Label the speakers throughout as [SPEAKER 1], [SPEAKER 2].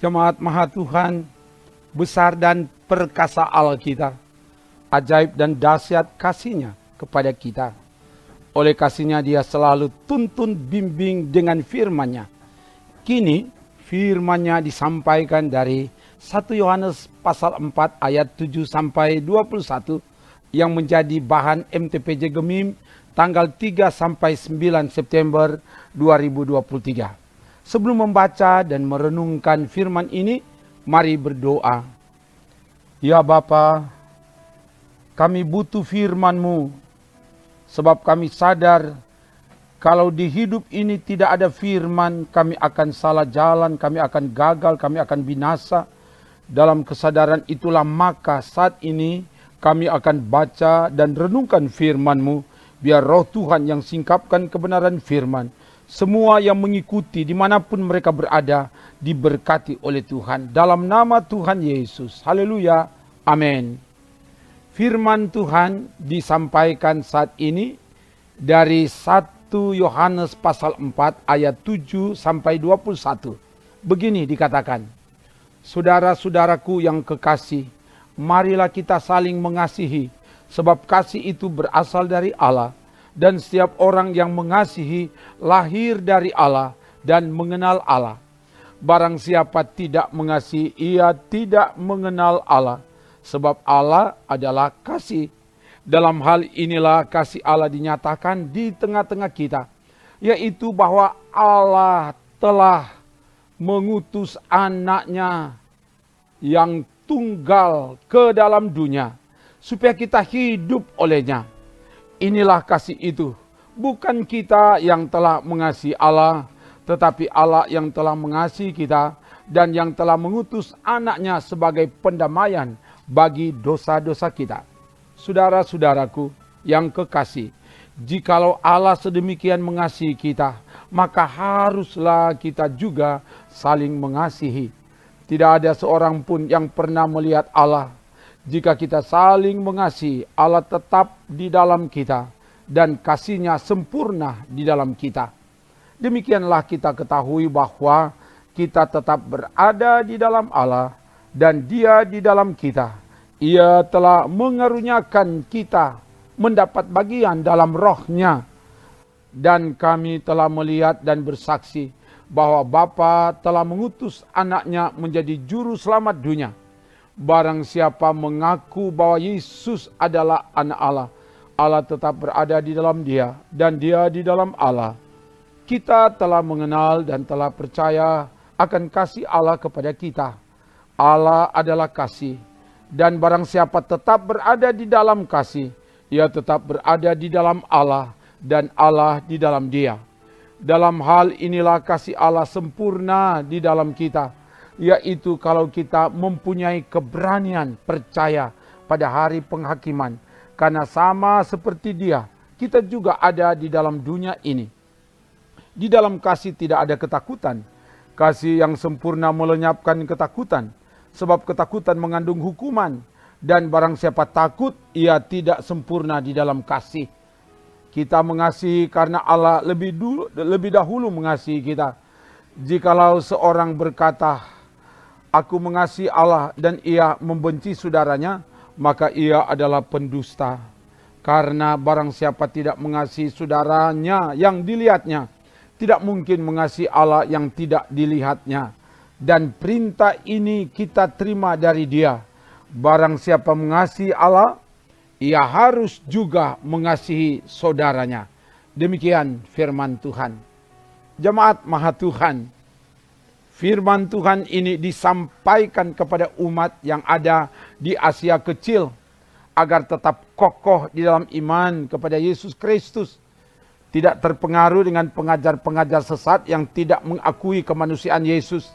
[SPEAKER 1] Jemaat Maha Tuhan, besar dan perkasa Allah kita, ajaib dan dahsyat kasih-Nya kepada kita. Oleh kasih-Nya Dia selalu tuntun bimbing dengan firman-Nya. Kini firman-Nya disampaikan dari 1 Yohanes pasal 4 ayat 7 sampai 21 yang menjadi bahan MTPJ Gemim tanggal 3 sampai 9 September 2023. Sebelum membaca dan merenungkan firman ini, mari berdoa. Ya Bapa, kami butuh firman-Mu, sebab kami sadar kalau di hidup ini tidak ada firman, kami akan salah jalan, kami akan gagal, kami akan binasa. Dalam kesadaran itulah maka saat ini kami akan baca dan renungkan firman-Mu, biar Roh Tuhan yang singkapkan kebenaran firman. Semua yang mengikuti dimanapun mereka berada diberkati oleh Tuhan. Dalam nama Tuhan Yesus. Haleluya. Amin. Firman Tuhan disampaikan saat ini dari 1 Yohanes pasal 4 ayat 7 sampai 21. Begini dikatakan. Saudara-saudaraku yang kekasih, marilah kita saling mengasihi, sebab kasih itu berasal dari Allah. Dan setiap orang yang mengasihi lahir dari Allah dan mengenal Allah. Barang siapa tidak mengasihi, ia tidak mengenal Allah. Sebab Allah adalah kasih. Dalam hal inilah kasih Allah dinyatakan di tengah-tengah kita. Yaitu bahwa Allah telah mengutus anaknya yang tunggal ke dalam dunia. Supaya kita hidup olehnya. Inilah kasih itu, bukan kita yang telah mengasihi Allah, tetapi Allah yang telah mengasihi kita dan yang telah mengutus anaknya sebagai pendamaian bagi dosa-dosa kita. Saudara-saudaraku yang kekasih, jikalau Allah sedemikian mengasihi kita, maka haruslah kita juga saling mengasihi. Tidak ada seorang pun yang pernah melihat Allah. Jika kita saling mengasihi, Allah tetap di dalam kita dan kasih-Nya sempurna di dalam kita. Demikianlah kita ketahui bahwa kita tetap berada di dalam Allah dan Dia di dalam kita. Ia telah mengaruniakan kita mendapat bagian dalam Roh-Nya. Dan kami telah melihat dan bersaksi bahwa Bapa telah mengutus anaknya menjadi juru selamat dunia. Barang siapa mengaku bahwa Yesus adalah anak Allah, Allah tetap berada di dalam Dia dan Dia di dalam Allah. Kita telah mengenal dan telah percaya akan kasih Allah kepada kita. Allah adalah kasih, dan barang siapa tetap berada di dalam kasih, ia tetap berada di dalam Allah dan Allah di dalam Dia. Dalam hal inilah kasih Allah sempurna di dalam kita. Yaitu kalau kita mempunyai keberanian percaya pada hari penghakiman. Karena sama seperti Dia, kita juga ada di dalam dunia ini. Di dalam kasih tidak ada ketakutan. Kasih yang sempurna melenyapkan ketakutan. Sebab ketakutan mengandung hukuman. Dan barang siapa takut, ia tidak sempurna di dalam kasih. Kita mengasihi karena Allah lebih dahulu mengasihi kita. Jikalau seorang berkata, aku mengasihi Allah dan ia membenci saudaranya, maka ia adalah pendusta. Karena barang siapa tidak mengasihi saudaranya yang dilihatnya, tidak mungkin mengasihi Allah yang tidak dilihatnya. Dan perintah ini kita terima dari Dia. Barang siapa mengasihi Allah, ia harus juga mengasihi saudaranya. Demikian firman Tuhan. Jemaat Maha Tuhan, firman Tuhan ini disampaikan kepada umat yang ada di Asia Kecil agar tetap kokoh di dalam iman kepada Yesus Kristus. Tidak terpengaruh dengan pengajar-pengajar sesat yang tidak mengakui kemanusiaan Yesus.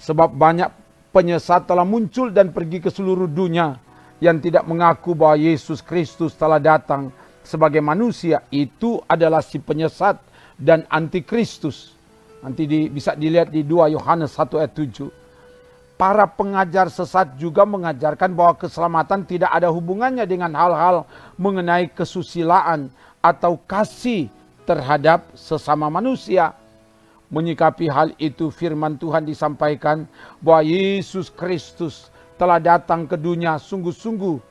[SPEAKER 1] Sebab banyak penyesat telah muncul dan pergi ke seluruh dunia yang tidak mengaku bahwa Yesus Kristus telah datang sebagai manusia. Itu adalah si penyesat dan antikristus. Nanti bisa dilihat di 2 Yohanes 1 ayat 7. Para pengajar sesat juga mengajarkan bahwa keselamatan tidak ada hubungannya dengan hal-hal mengenai kesusilaan atau kasih terhadap sesama manusia. Menyikapi hal itu, firman Tuhan disampaikan bahwa Yesus Kristus telah datang ke dunia sungguh-sungguh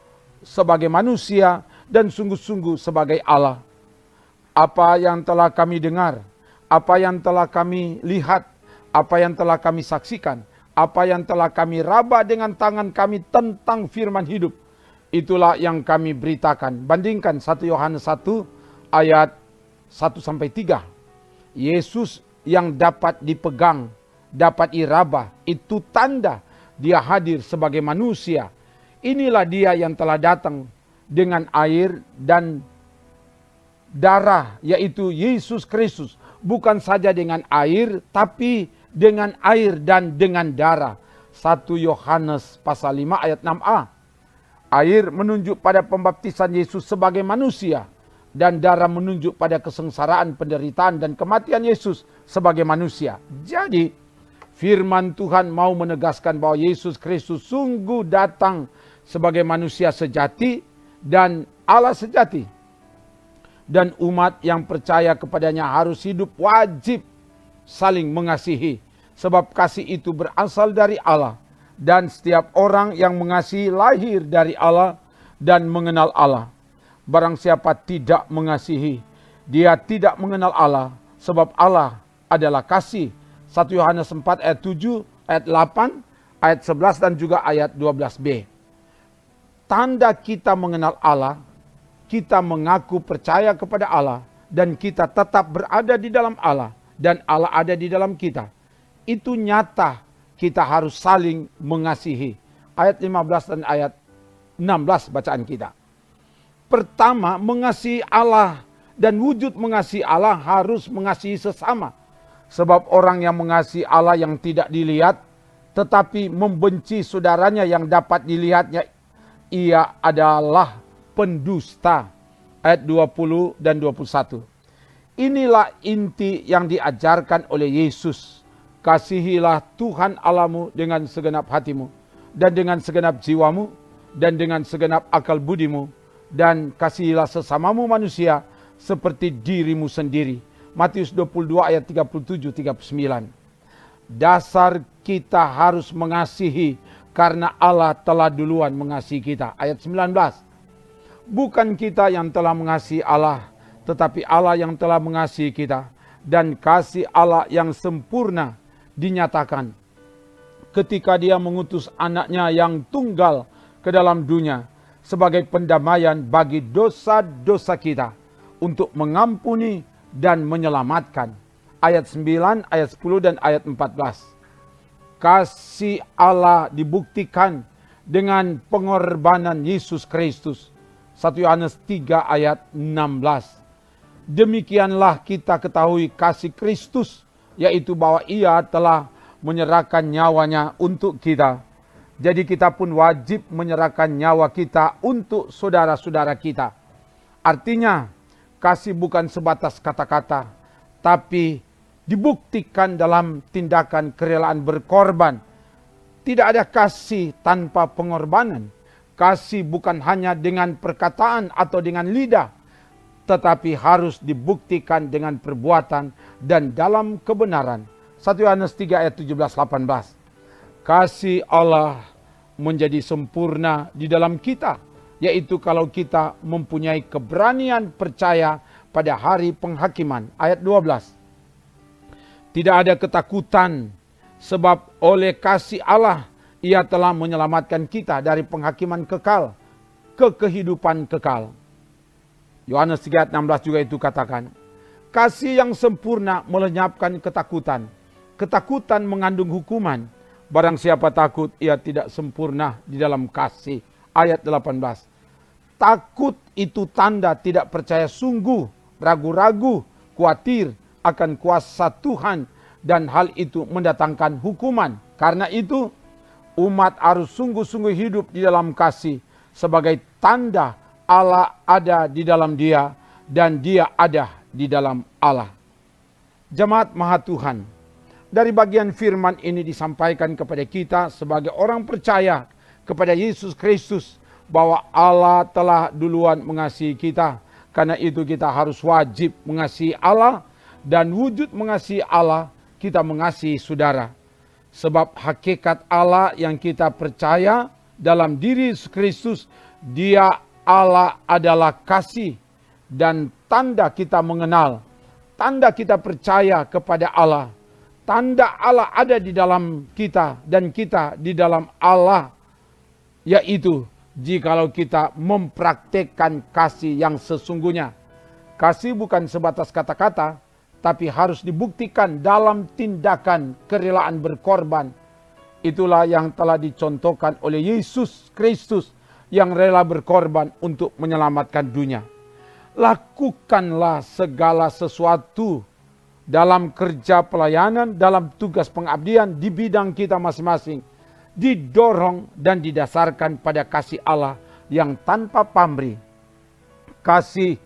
[SPEAKER 1] sebagai manusia dan sungguh-sungguh sebagai Allah. Apa yang telah kami dengar, apa yang telah kami lihat, apa yang telah kami saksikan, apa yang telah kami raba dengan tangan kami tentang firman hidup, itulah yang kami beritakan. Bandingkan 1 Yohanes 1 ayat 1-3. Yesus yang dapat dipegang, dapat diraba, itu tanda dia hadir sebagai manusia. Inilah dia yang telah datang dengan air dan darah, yaitu Yesus Kristus. Bukan saja dengan air, tapi dengan air dan dengan darah. 1 Yohanes pasal 5 ayat 6a. Air menunjuk pada pembaptisan Yesus sebagai manusia, dan darah menunjuk pada kesengsaraan, penderitaan, dan kematian Yesus sebagai manusia. Jadi, firman Tuhan mau menegaskan bahwa Yesus Kristus sungguh datang sebagai manusia sejati dan Allah sejati. Dan umat yang percaya kepadanya harus hidup wajib saling mengasihi. Sebab kasih itu berasal dari Allah. Dan setiap orang yang mengasihi lahir dari Allah dan mengenal Allah. Barang siapa tidak mengasihi, dia tidak mengenal Allah, sebab Allah adalah kasih. 1 Yohanes 4 ayat 7, ayat 8, ayat 11 dan juga ayat 12b. Tanda kita mengenal Allah, kita mengaku percaya kepada Allah, dan kita tetap berada di dalam Allah, dan Allah ada di dalam kita. Itu nyata, kita harus saling mengasihi. Ayat 15 dan ayat 16 bacaan kita. Pertama, mengasihi Allah, dan wujud mengasihi Allah harus mengasihi sesama. Sebab orang yang mengasihi Allah yang tidak dilihat, tetapi membenci saudaranya yang dapat dilihatnya, ia adalah pendusta. Ayat 20 dan 21. Inilah inti yang diajarkan oleh Yesus. Kasihilah Tuhan Allahmu dengan segenap hatimu, dan dengan segenap jiwamu, dan dengan segenap akal budimu, dan kasihilah sesamamu manusia seperti dirimu sendiri. Matius 22 ayat 37-39. Dasar kita harus mengasihi karena Allah telah duluan mengasihi kita. Ayat 19. Bukan kita yang telah mengasihi Allah, tetapi Allah yang telah mengasihi kita. Dan kasih Allah yang sempurna dinyatakan ketika Dia mengutus anaknya yang tunggal ke dalam dunia sebagai pendamaian bagi dosa-dosa kita, untuk mengampuni dan menyelamatkan. Ayat 9, ayat 10 dan ayat 14. Kasih Allah dibuktikan dengan pengorbanan Yesus Kristus. 1 Yohanes 3 ayat 16. Demikianlah kita ketahui kasih Kristus, yaitu bahwa Ia telah menyerahkan nyawanya untuk kita. Jadi kita pun wajib menyerahkan nyawa kita untuk saudara-saudara kita. Artinya, kasih bukan sebatas kata-kata, tapi dibuktikan dalam tindakan kerelaan berkorban. Tidak ada kasih tanpa pengorbanan. Kasih bukan hanya dengan perkataan atau dengan lidah, tetapi harus dibuktikan dengan perbuatan dan dalam kebenaran. 1 Yohanes 3 ayat 17-18. Kasih Allah menjadi sempurna di dalam kita, yaitu kalau kita mempunyai keberanian percaya pada hari penghakiman. Ayat 12. Tidak ada ketakutan, sebab oleh kasih Allah Ia telah menyelamatkan kita dari penghakiman kekal ke kehidupan kekal. Yohanes 3 ayat 16 juga itu katakan. Kasih yang sempurna melenyapkan ketakutan. Ketakutan mengandung hukuman. Barang siapa takut, ia tidak sempurna di dalam kasih. Ayat 18. Takut itu tanda tidak percaya sungguh, ragu-ragu, khawatir akan kuasa Tuhan, dan hal itu mendatangkan hukuman. Karena itu, umat harus sungguh-sungguh hidup di dalam kasih sebagai tanda Allah ada di dalam dia dan dia ada di dalam Allah. Jemaat Maha Tuhan, dari bagian firman ini disampaikan kepada kita sebagai orang percaya kepada Yesus Kristus bahwa Allah telah duluan mengasihi kita. Karena itu kita harus wajib mengasihi Allah, dan wujud mengasihi Allah kita mengasihi saudara. Sebab hakikat Allah yang kita percaya dalam diri Yesus Kristus, Dia Allah adalah kasih. Dan tanda kita mengenal, tanda kita percaya kepada Allah, tanda Allah ada di dalam kita dan kita di dalam Allah, yaitu jikalau kita mempraktekkan kasih yang sesungguhnya. Kasih bukan sebatas kata-kata, tapi harus dibuktikan dalam tindakan kerelaan berkorban. Itulah yang telah dicontohkan oleh Yesus Kristus yang rela berkorban untuk menyelamatkan dunia. Lakukanlah segala sesuatu dalam kerja pelayanan, dalam tugas pengabdian di bidang kita masing-masing, didorong dan didasarkan pada kasih Allah yang tanpa pamrih. Kasih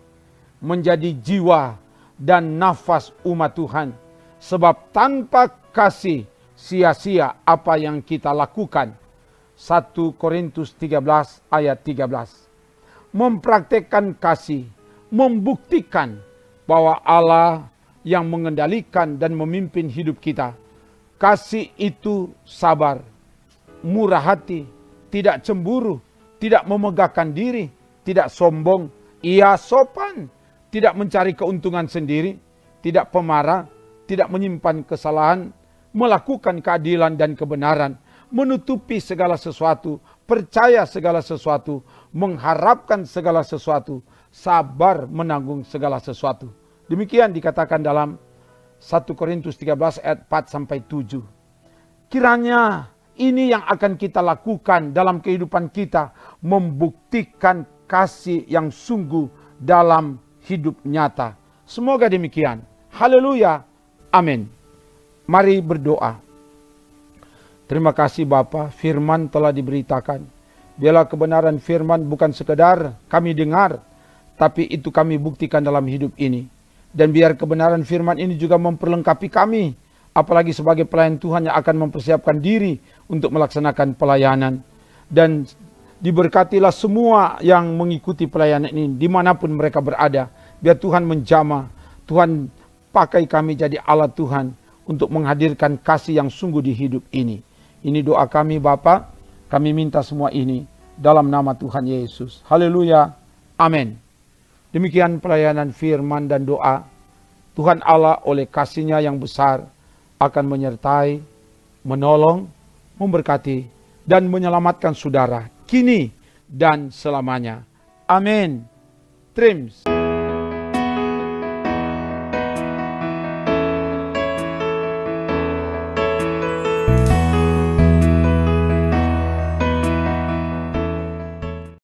[SPEAKER 1] menjadi jiwa dan nafas umat Tuhan, sebab tanpa kasih sia-sia apa yang kita lakukan. 1 Korintus 13 ayat 13. Mempraktekkan kasih, membuktikan bahwa Allah yang mengendalikan dan memimpin hidup kita. Kasih itu sabar, murah hati, tidak cemburu, tidak memegahkan diri, tidak sombong, ia sopan, tidak mencari keuntungan sendiri, tidak pemarah, tidak menyimpan kesalahan, melakukan keadilan dan kebenaran, menutupi segala sesuatu, percaya segala sesuatu, mengharapkan segala sesuatu, sabar menanggung segala sesuatu. Demikian dikatakan dalam 1 Korintus 13 ayat 4-7. Kiranya ini yang akan kita lakukan dalam kehidupan kita, membuktikan kasih yang sungguh dalam hidup nyata. Semoga demikian. Haleluya. Amin. Mari berdoa. Terima kasih Bapa, firman telah diberitakan. Biarlah kebenaran firman bukan sekedar kami dengar, tapi itu kami buktikan dalam hidup ini. Dan biar kebenaran firman ini juga memperlengkapi kami, apalagi sebagai pelayan Tuhan yang akan mempersiapkan diri untuk melaksanakan pelayanan. Dan diberkatilah semua yang mengikuti pelayanan ini, dimanapun mereka berada. Biar Tuhan menjamah, Tuhan pakai kami jadi alat Tuhan untuk menghadirkan kasih yang sungguh di hidup ini. Ini doa kami Bapa, kami minta semua ini dalam nama Tuhan Yesus. Haleluya, amin. Demikian pelayanan firman dan doa. Tuhan Allah oleh kasih-Nya yang besar akan menyertai, menolong, memberkati, dan menyelamatkan saudara kini dan selamanya. Amin. Trims.